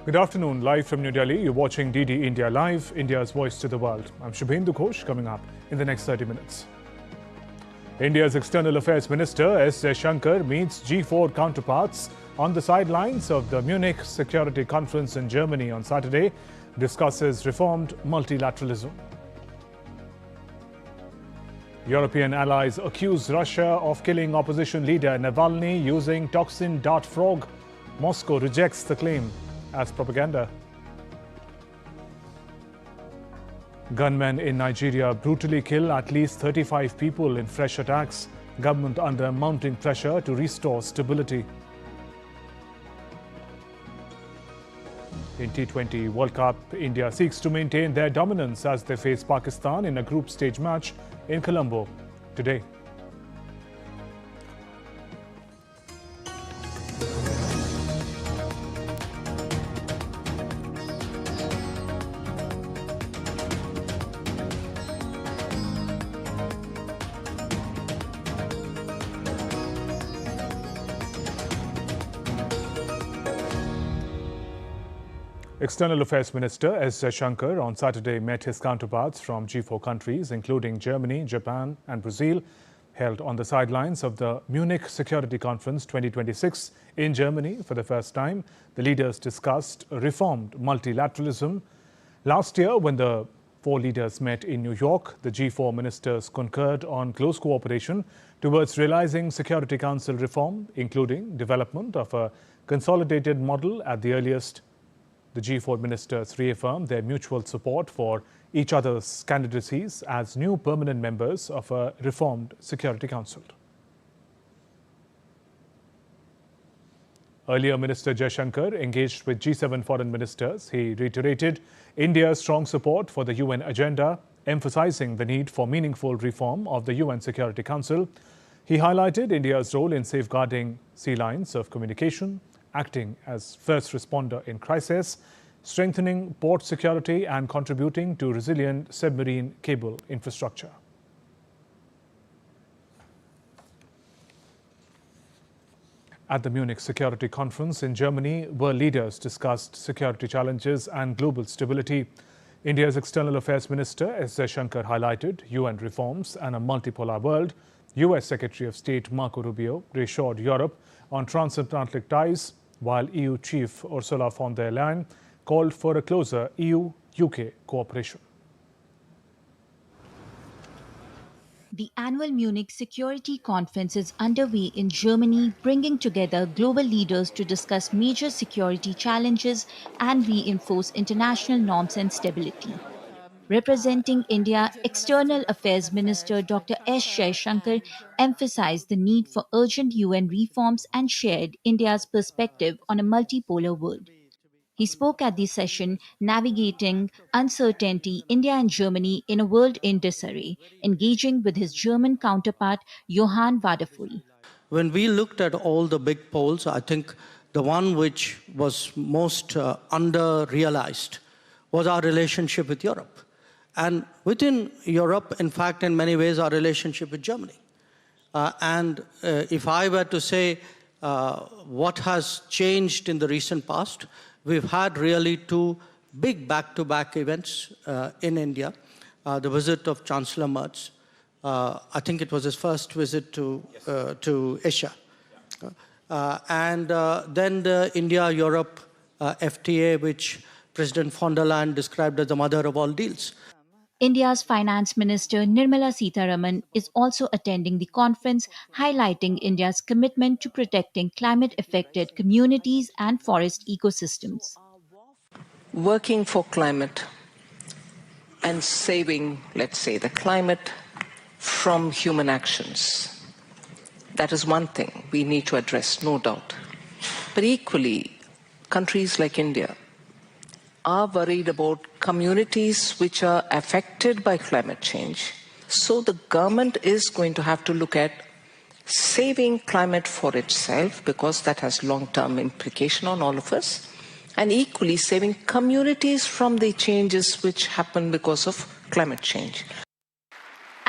Good afternoon. Live from New Delhi, you're watching DD India Live, India's voice to the world. I'm Shubhendu Ghosh, coming up in the next 30 minutes. India's External Affairs Minister S. Jaishankar meets G4 counterparts on the sidelines of the Munich Security Conference in Germany on Saturday, discusses reformed multilateralism. European allies accuse Russia of killing opposition leader Navalny using toxin dart frog. Moscow rejects the claim as propaganda. Gunmen in Nigeria brutally kill at least 35 people in fresh attacks. Government under mounting pressure to restore stability. In T20 World Cup, India seeks to maintain their dominance as they face Pakistan in a group stage match in Colombo today. External Affairs Minister S. Jaishankar on Saturday met his counterparts from G4 countries, including Germany, Japan and Brazil, held on the sidelines of the Munich Security Conference 2026 in Germany for the first time. The leaders discussed reformed multilateralism. Last year, when the four leaders met in New York, the G4 ministers concurred on close cooperation towards realizing Security Council reform, including development of a consolidated model at the earliest. The G4 ministers reaffirmed their mutual support for each other's candidacies as new permanent members of a reformed Security Council. Earlier, Minister Jaishankar engaged with G7 foreign ministers. He reiterated India's strong support for the UN agenda, emphasizing the need for meaningful reform of the UN Security Council. He highlighted India's role in safeguarding sea lines of communication, acting as first responder in crisis, strengthening port security and contributing to resilient submarine cable infrastructure. At the Munich Security Conference in Germany, world leaders discussed security challenges and global stability. India's External Affairs Minister S. Jaishankar highlighted UN reforms and a multipolar world. US Secretary of State Marco Rubio reassured Europe on transatlantic ties, while EU Chief Ursula von der Leyen called for a closer EU-UK cooperation. The annual Munich Security Conference is underway in Germany, bringing together global leaders to discuss major security challenges and reinforce international norms and stability. Representing India, External Affairs Minister Dr. S. Jaishankar emphasized the need for urgent UN reforms and shared India's perspective on a multipolar world. He spoke at the session, Navigating Uncertainty, India and Germany in a World in Disarray, engaging with his German counterpart, Johann Wadefull. When we looked at all the big polls, I think the one which was most under-realized was our relationship with Europe. And within Europe, in fact, in many ways, our relationship with Germany. If I were to say what has changed in the recent past, we've had really two big back-to-back events in India. The visit of Chancellor Merz. I think it was his first visit to Asia. Then the India-Europe FTA, which President von der Leyen described as the mother of all deals. India's Finance Minister Nirmala Sitharaman is also attending the conference, highlighting India's commitment to protecting climate-affected communities and forest ecosystems. Working for climate and saving, let's say, the climate from human actions. That is one thing we need to address, no doubt. But equally, countries like India are worried about communities which are affected by climate change. So the government is going to have to look at saving climate for itself, because that has long-term implication on all of us, and equally saving communities from the changes which happen because of climate change.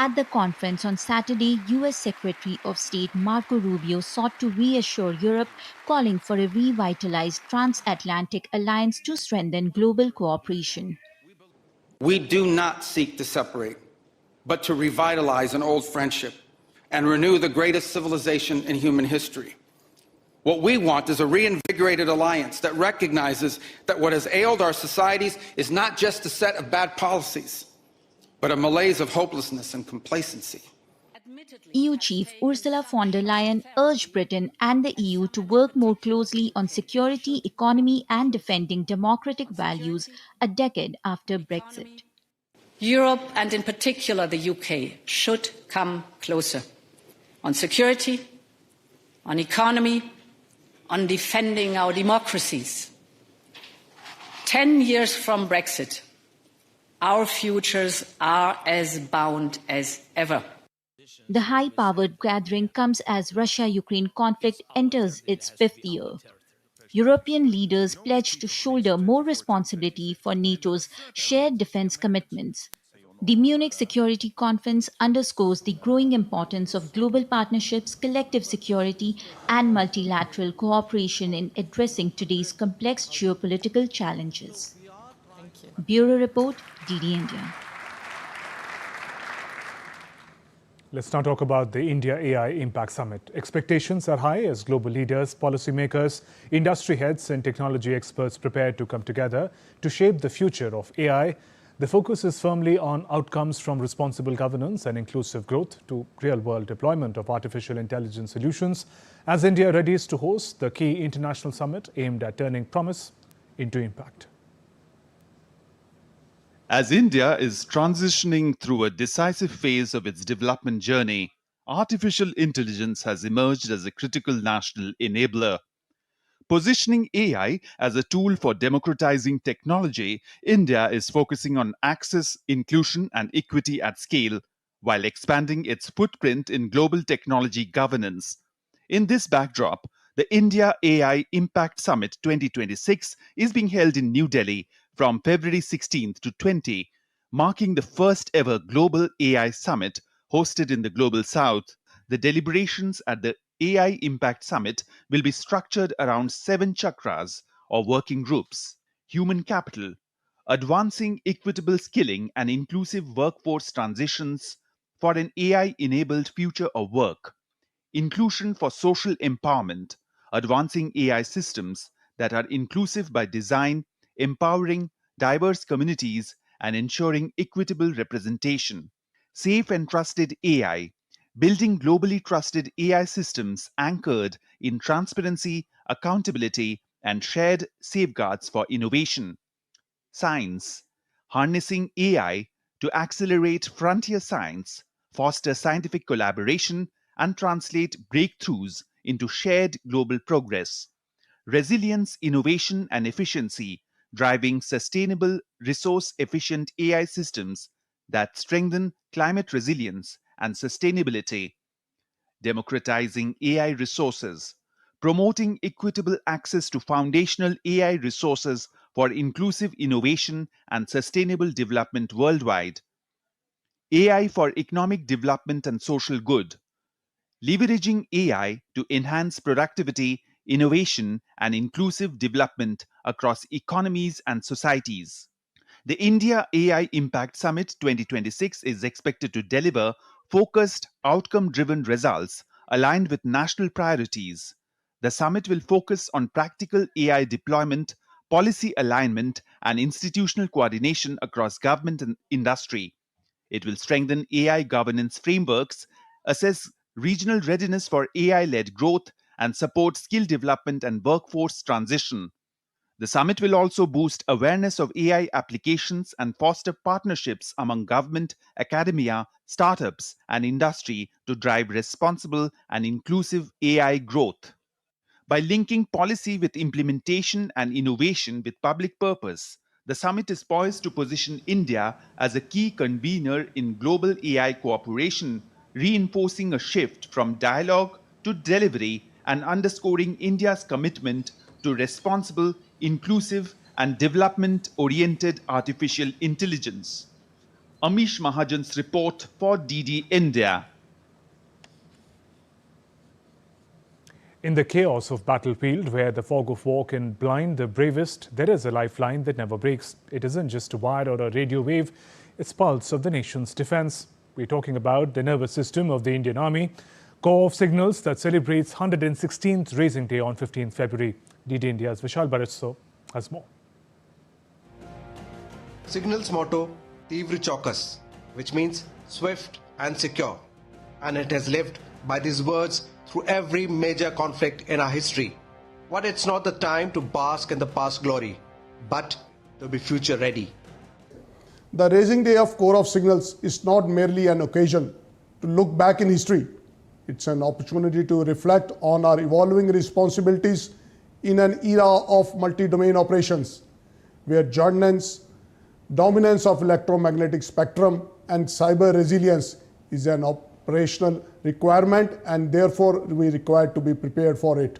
At the conference on Saturday, US Secretary of State Marco Rubio sought to reassure Europe, calling for a revitalized transatlantic alliance to strengthen global cooperation. We do not seek to separate, but to revitalize an old friendship and renew the greatest civilization in human history. What we want is a reinvigorated alliance that recognizes that what has ailed our societies is not just a set of bad policies, but a malaise of hopelessness and complacency. EU Chief Ursula von der Leyen urged Britain and the EU to work more closely on security, economy, and defending democratic values a decade after Brexit. Europe, and in particular the UK, should come closer on security, on economy, on defending our democracies. 10 years from Brexit, our futures are as bound as ever. The high-powered gathering comes as Russia-Ukraine conflict enters its fifth year. European leaders pledged to shoulder more responsibility for NATO's shared defense commitments. The Munich Security Conference underscores the growing importance of global partnerships, collective security, and multilateral cooperation in addressing today's complex geopolitical challenges. Bureau Report, DD India. Let's now talk about the India AI Impact Summit. Expectations are high as global leaders, policymakers, industry heads and technology experts prepare to come together to shape the future of AI. The focus is firmly on outcomes from responsible governance and inclusive growth to real-world deployment of artificial intelligence solutions as India readies to host the key international summit aimed at turning promise into impact. As India is transitioning through a decisive phase of its development journey, artificial intelligence has emerged as a critical national enabler. Positioning AI as a tool for democratizing technology, India is focusing on access, inclusion, and equity at scale, while expanding its footprint in global technology governance. In this backdrop, the India AI Impact Summit 2026 is being held in New Delhi from February 16th to 20, marking the first ever global AI summit hosted in the Global South. The deliberations at the AI Impact Summit will be structured around 7 chakras or working groups: human capital, advancing equitable skilling and inclusive workforce transitions for an AI-enabled future of work; inclusion for social empowerment, advancing AI systems that are inclusive by design, empowering diverse communities and ensuring equitable representation; safe and trusted AI, building globally trusted AI systems anchored in transparency, accountability, and shared safeguards for innovation; science, harnessing AI to accelerate frontier science, foster scientific collaboration, and translate breakthroughs into shared global progress; resilience, innovation, and efficiency, driving sustainable, resource-efficient AI systems that strengthen climate resilience and sustainability; democratizing AI resources, promoting equitable access to foundational AI resources for inclusive innovation and sustainable development worldwide; AI for economic development and social good, leveraging AI to enhance productivity, innovation, and inclusive development across economies and societies. The India AI Impact Summit 2026 is expected to deliver focused, outcome-driven results aligned with national priorities. The summit will focus on practical AI deployment, policy alignment, and institutional coordination across government and industry. It will strengthen AI governance frameworks, assess regional readiness for AI-led growth, and support skill development and workforce transition. The summit will also boost awareness of AI applications and foster partnerships among government, academia, startups, and industry to drive responsible and inclusive AI growth. By linking policy with implementation and innovation with public purpose, the summit is poised to position India as a key convener in global AI cooperation, reinforcing a shift from dialogue to delivery and underscoring India's commitment to responsible, inclusive, and development-oriented artificial intelligence. Amish Mahajan's report for DD India. In the chaos of battlefield where the fog of war can blind the bravest, there is a lifeline that never breaks. It isn't just a wire or a radio wave, it's pulse of the nation's defense. We're talking about the nervous system of the Indian Army, Corps of Signals that celebrates 116th Raising Day on 15th February. DD India's Prasar Bharati has more. Signals motto, Tivri Chaukas, which means swift and secure. And it has lived by these words through every major conflict in our history. But it's not the time to bask in the past glory, but to be future ready. The Raising Day of Corps of Signals is not merely an occasion to look back in history. It's an opportunity to reflect on our evolving responsibilities in an era of multi-domain operations, where dominance of electromagnetic spectrum and cyber resilience is an operational requirement, and therefore we are required to be prepared for it.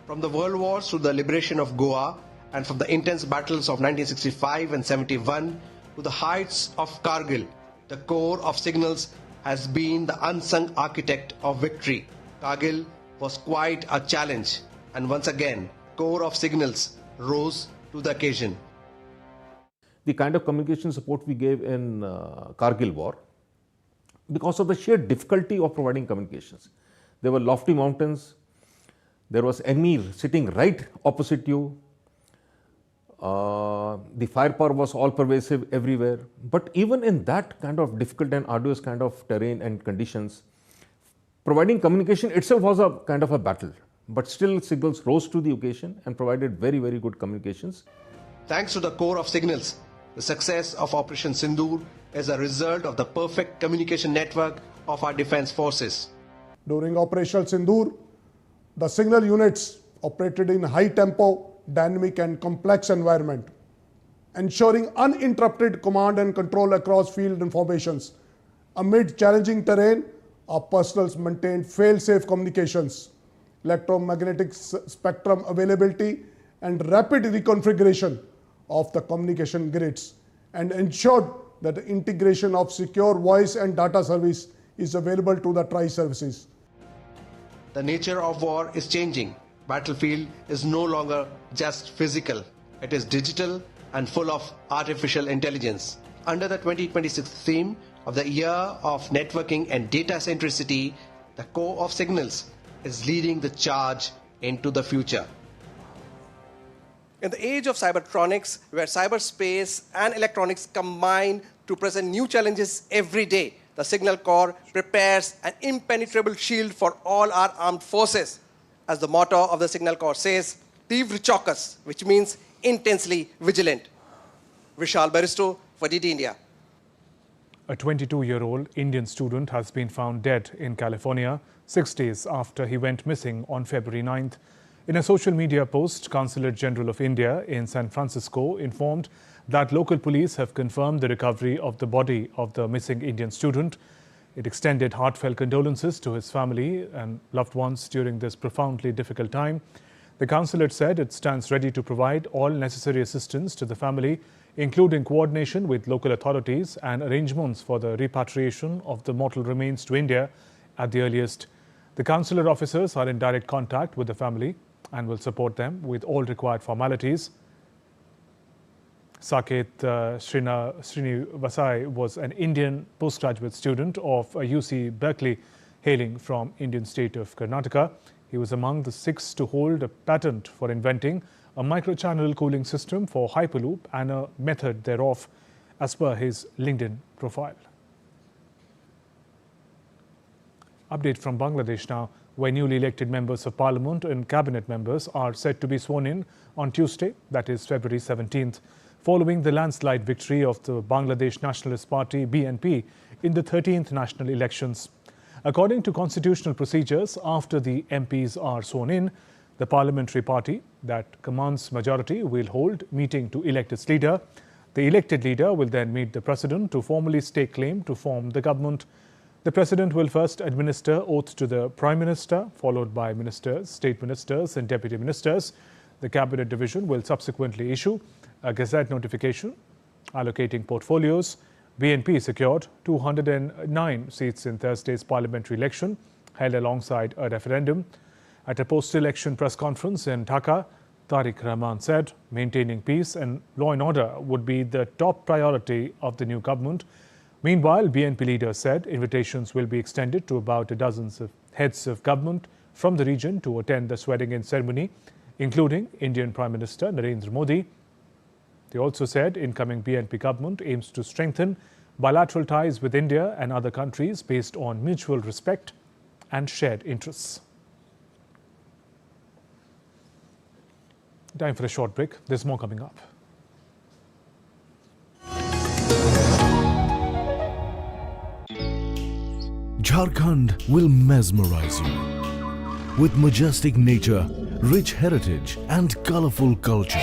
From the world wars to the liberation of Goa, and from the intense battles of 1965 and 71 to the heights of Kargil, the Corps of Signals has been the unsung architect of victory. Kargil was quite a challenge, and once again, Corps of Signals rose to the occasion. The kind of communication support we gave in Kargil war, because of the sheer difficulty of providing communications. There were lofty mountains, there was enemy sitting right opposite you, the firepower was all pervasive everywhere. But even in that kind of difficult and arduous kind of terrain and conditions, providing communication itself was a kind of a battle. But still Signals rose to the occasion and provided very, very good communications. Thanks to the Corps of Signals, the success of Operation Sindoor is a result of the perfect communication network of our defense forces. During Operation Sindoor, the signal units operated in high tempo, dynamic and complex environment, ensuring uninterrupted command and control across field informations. Amid challenging terrain, our personnel maintained fail-safe communications, electromagnetic spectrum availability and rapid reconfiguration of the communication grids, and ensured that the integration of secure voice and data service is available to the tri-services. The nature of war is changing. Battlefield is no longer just physical. It is digital and full of artificial intelligence. Under the 2026 theme of the Year of Networking and Data Centricity, the Corps of Signals is leading the charge into the future. In the age of cybertronics, where cyberspace and electronics combine to present new challenges every day, the Signal Corps prepares an impenetrable shield for all our armed forces. As the motto of the Signal Corps says, Tivri Chaukas, which means intensely vigilant. Vishal Baristo for DD India. A 22-year-old Indian student has been found dead in California 6 days after he went missing on February 9th. In a social media post, Consulate General of India in San Francisco informed that local police have confirmed the recovery of the body of the missing Indian student. It extended heartfelt condolences to his family and loved ones during this profoundly difficult time. The consulate said it stands ready to provide all necessary assistance to the family, including coordination with local authorities and arrangements for the repatriation of the mortal remains to India at the earliest. The consular officers are in direct contact with the family and will support them with all required formalities. Saket Srinivasai was an Indian postgraduate student of UC Berkeley, hailing from Indian state of Karnataka. He was among the 6 to hold a patent for inventing a microchannel cooling system for Hyperloop and a method thereof, as per his LinkedIn profile. Update from Bangladesh now, where newly elected members of parliament and cabinet members are set to be sworn in on Tuesday, that is February 17th, following the landslide victory of the Bangladesh Nationalist Party BNP in the 13th national elections. According to constitutional procedures, after the MPs are sworn in, the parliamentary party that commands majority will hold meeting to elect its leader. The elected leader will then meet the president to formally stake claim to form the government. The president will first administer oath to the prime minister, followed by ministers, state ministers and deputy ministers. The cabinet division will subsequently issue a gazette notification allocating portfolios. BNP secured 209 seats in Thursday's parliamentary election, held alongside a referendum. At a post-election press conference in Dhaka, Tariq Rahman said maintaining peace and law and order would be the top priority of the new government. Meanwhile, BNP leaders said invitations will be extended to about a dozen heads of government from the region to attend the swearing-in ceremony, including Indian Prime Minister Narendra Modi. They also said incoming BNP government aims to strengthen bilateral ties with India and other countries based on mutual respect and shared interests. Time for a short break. There's more coming up. Jharkhand will mesmerize you with majestic nature, rich heritage and colorful culture.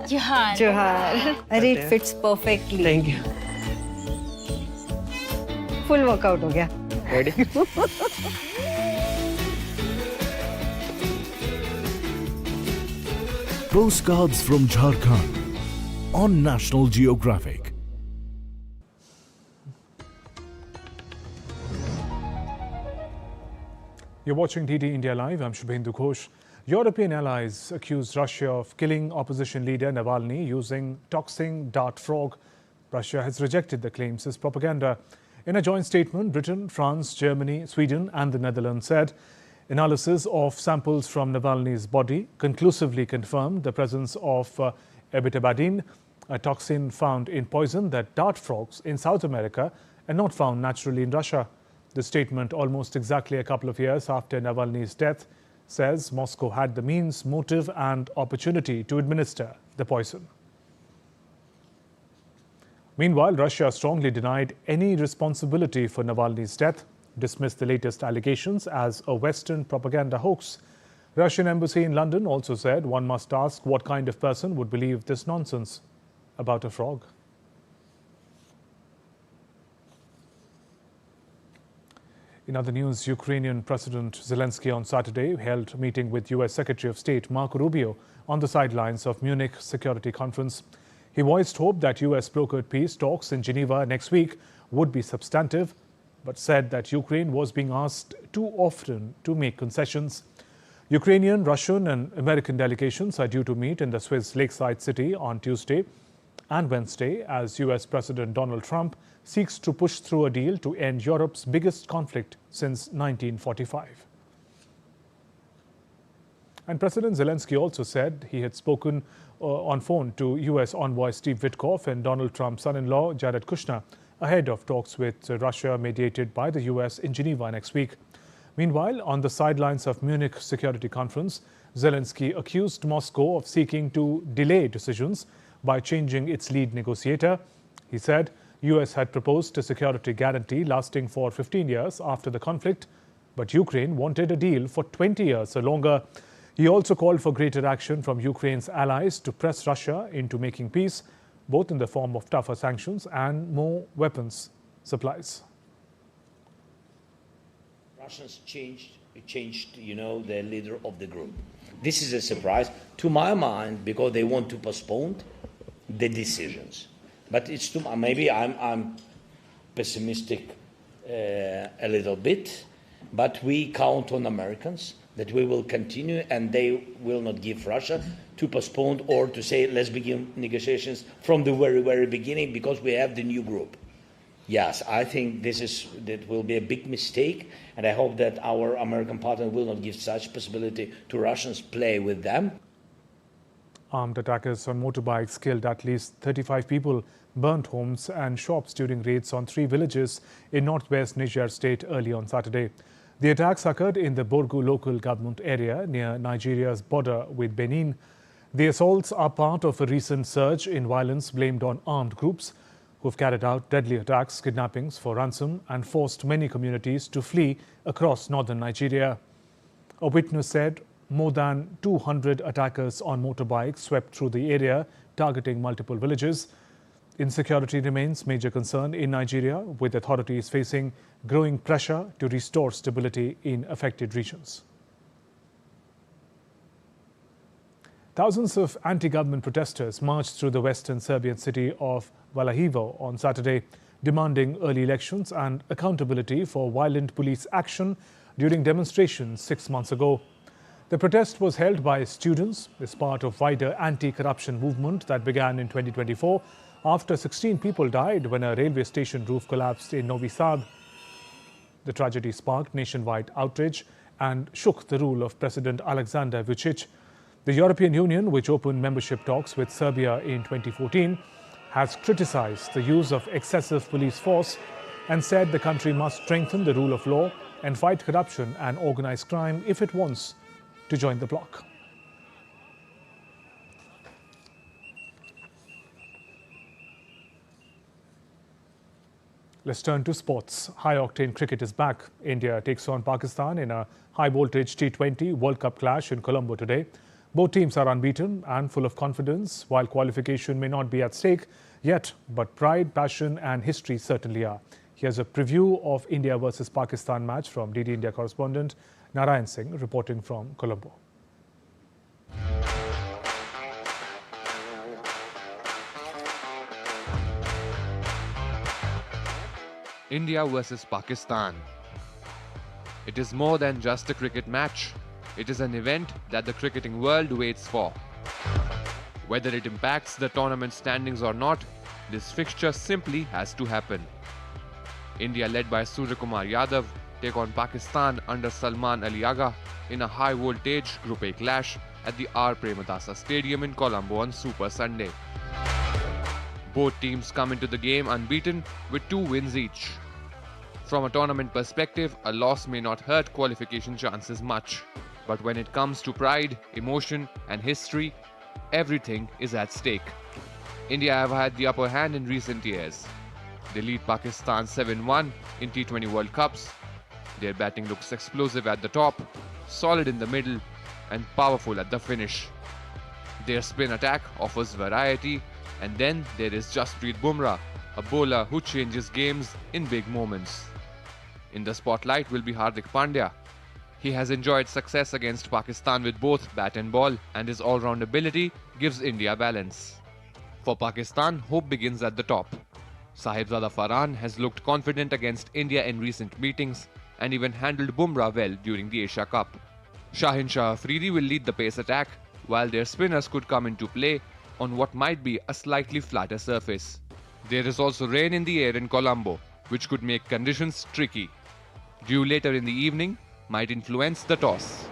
Johar. Johar. It fits perfectly. Thank you. Full workout ho gaya. Ready? Postcards from Jharkhand on National Geographic. You're watching DD India Live. I'm Shubhendu Ghosh. European allies accuse Russia of killing opposition leader Navalny using toxic dart frog. Russia has rejected the claims as propaganda. In a joint statement, Britain, France, Germany, Sweden and the Netherlands said analysis of samples from Navalny's body conclusively confirmed the presence of ebitabadine, a toxin found in poison that dart frogs in South America and not found naturally in Russia. The statement, almost exactly a couple of years after Navalny's death, says Moscow had the means, motive and opportunity to administer the poison. Meanwhile, Russia strongly denied any responsibility for Navalny's death, dismissed the latest allegations as a Western propaganda hoax. Russian embassy in London also said one must ask what kind of person would believe this nonsense about a frog. In other news, Ukrainian President Zelensky on Saturday held a meeting with US Secretary of State Marco Rubio on the sidelines of Munich Security Conference. He voiced hope that US brokered peace talks in Geneva next week would be substantive, but said that Ukraine was being asked too often to make concessions. Ukrainian, Russian and American delegations are due to meet in the Swiss lakeside city on Tuesday and Wednesday as US President Donald Trump seeks to push through a deal to end Europe's biggest conflict since 1945. And President Zelensky also said he had spoken on phone to US envoy Steve Witkoff and Donald Trump's son-in-law Jared Kushner ahead of talks with Russia mediated by the US in Geneva next week. Meanwhile, on the sidelines of Munich Security Conference, Zelensky accused Moscow of seeking to delay decisions by changing its lead negotiator. He said US had proposed a security guarantee lasting for 15 years after the conflict, but Ukraine wanted a deal for 20 years or longer. He also called for greater action from Ukraine's allies to press Russia into making peace, both in the form of tougher sanctions and more weapons supplies. Russians changed, the leader of the group. This is a surprise to my mind because they want to postpone the decisions. But it's too, maybe I'm pessimistic a little bit, but we count on Americans that we will continue and they will not give Russia to postpone or to say let's begin negotiations from the very, very beginning because we have the new group. Yes, I think that will be a big mistake, and I hope that our American partner will not give such possibility to Russians play with them. Armed attackers on motorbikes killed at least 35 people, burnt homes and shops during raids on 3 villages in northwest Niger state early on Saturday. The attacks occurred in the Borgu local government area near Nigeria's border with Benin. The assaults are part of a recent surge in violence blamed on armed groups who have carried out deadly attacks, kidnappings for ransom and forced many communities to flee across northern Nigeria. A witness said more than 200 attackers on motorbikes swept through the area, targeting multiple villages. Insecurity remains major concern in Nigeria, with authorities facing growing pressure to restore stability in affected regions. Thousands of anti-government protesters marched through the western Serbian city of Valjevo on Saturday, demanding early elections and accountability for violent police action during demonstrations 6 months ago. The protest was held by students as part of wider anti-corruption movement that began in 2024 after 16 people died when a railway station roof collapsed in Novi Sad. The tragedy sparked nationwide outrage and shook the rule of President Alexander Vučić. The European Union, which opened membership talks with Serbia in 2014, has criticized the use of excessive police force and said the country must strengthen the rule of law and fight corruption and organized crime if it wants to join the bloc. Let's turn to sports. High-octane cricket is back. India takes on Pakistan in a high-voltage T20 World Cup clash in Colombo today. Both teams are unbeaten and full of confidence, while qualification may not be at stake yet, but pride, passion and history certainly are. Here's a preview of India versus Pakistan match from DD India correspondent Narayan Singh reporting from Colombo. India versus Pakistan. It is more than just a cricket match. It is an event that the cricketing world waits for. Whether it impacts the tournament standings or not, this fixture simply has to happen. India, led by Suryakumar Yadav, take on Pakistan under Salman Ali Agha in a high-voltage Group A clash at the R. Premadasa Stadium in Colombo on Super Sunday. Both teams come into the game unbeaten with 2 wins each. From a tournament perspective, a loss may not hurt qualification chances much. But when it comes to pride, emotion and history, everything is at stake. India have had the upper hand in recent years. They lead Pakistan 7-1 in T20 World Cups. Their batting looks explosive at the top, solid in the middle and powerful at the finish. Their spin attack offers variety, and then there is Jasprit Bumrah, a bowler who changes games in big moments. In the spotlight will be Hardik Pandya. He has enjoyed success against Pakistan with both bat and ball, and his all-round ability gives India balance. For Pakistan, hope begins at the top. Sahibzada Farhan has looked confident against India in recent meetings and even handled Bumrah well during the Asia Cup. Shahin Shah Afridi will lead the pace attack, while their spinners could come into play on what might be a slightly flatter surface. There is also rain in the air in Colombo, which could make conditions tricky. Dew later in the evening might influence the toss.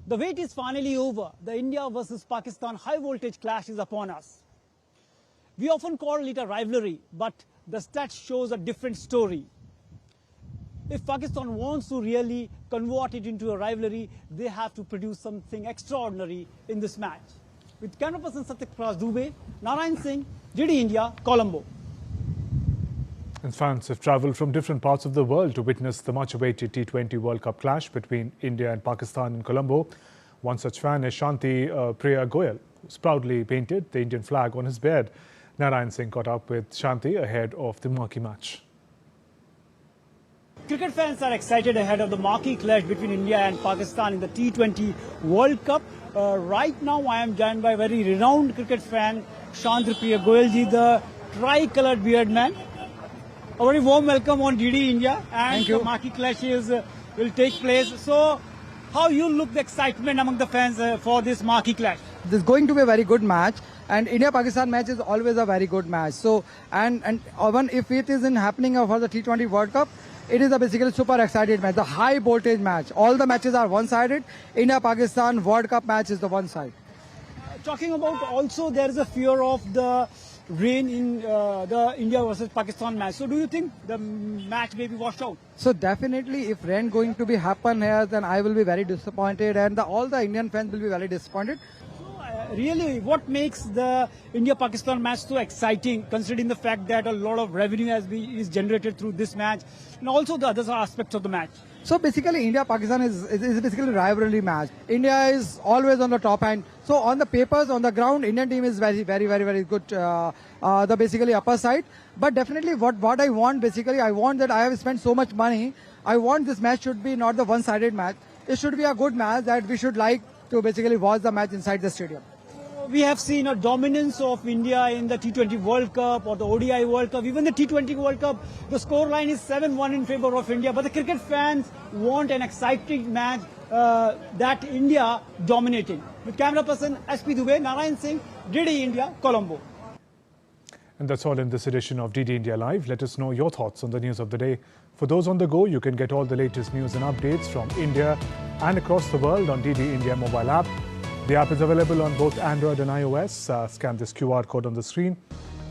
The wait is finally over. The India versus Pakistan high-voltage clash is upon us. We often call it a rivalry, but the stats shows a different story. If Pakistan wants to really convert it into a rivalry, they have to produce something extraordinary in this match. With camera person Satyak Dubey, Narayan Singh, DD India, Colombo. And fans have travelled from different parts of the world to witness the much-awaited T20 World Cup clash between India and Pakistan in Colombo. One such fan is Shanti Priya Goyal, who's proudly painted the Indian flag on his bed. Narayan Singh caught up with Shanti ahead of the marquee match. Cricket fans are excited ahead of the marquee clash between India and Pakistan in the T20 World Cup. Right now, I am joined by a very renowned cricket fan, Shanti Priya Goyal ji, the tri-coloured beard man. A very warm welcome on DD India, and the marquee clashes will take place. So, how you look the excitement among the fans for this marquee clash? This is going to be a very good match, and India-Pakistan match is always a very good match. So, and even if it isn't happening for the T20 World Cup, it is a basically super excited match, the high voltage match. All the matches are one-sided. India-Pakistan World Cup match is the one side. Talking about also, there is a fear of the rain in the India versus Pakistan match. So do you think the match may be washed out? So definitely if rain going to be happen here, then I will be very disappointed, and all the Indian fans will be very disappointed. So really, what makes the India-Pakistan match so exciting, considering the fact that a lot of revenue is generated through this match, and also the other aspects of the match? So basically India-Pakistan is basically a rivalry match. India is always on the top hand. So on the papers, on the ground, Indian team is very good, the basically upper side. But definitely what I want, basically, I want that I have spent so much money. I want this match should be not the one-sided match. it should be a good match that we should like to basically watch the match inside the stadium. We have seen a dominance of India in the T20 World Cup or the ODI World Cup. Even the T20 World Cup, the scoreline is 7-1 in favor of India. But the cricket fans want an exciting match that India dominating. With camera person SP Dubey, Narayan Singh, DD India, Colombo. And that's all in this edition of DD India Live. Let us know your thoughts on the news of the day. For those on the go, you can get all the latest news and updates from India and across the world on DD India mobile app. The app is available on both Android and iOS. Scan this QR code on the screen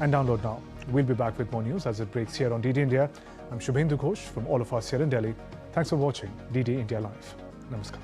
and download now. We'll be back with more news as it breaks here on DD India. I'm Shubhendu Ghosh from all of us here in Delhi. Thanks for watching DD India Live. Namaskar.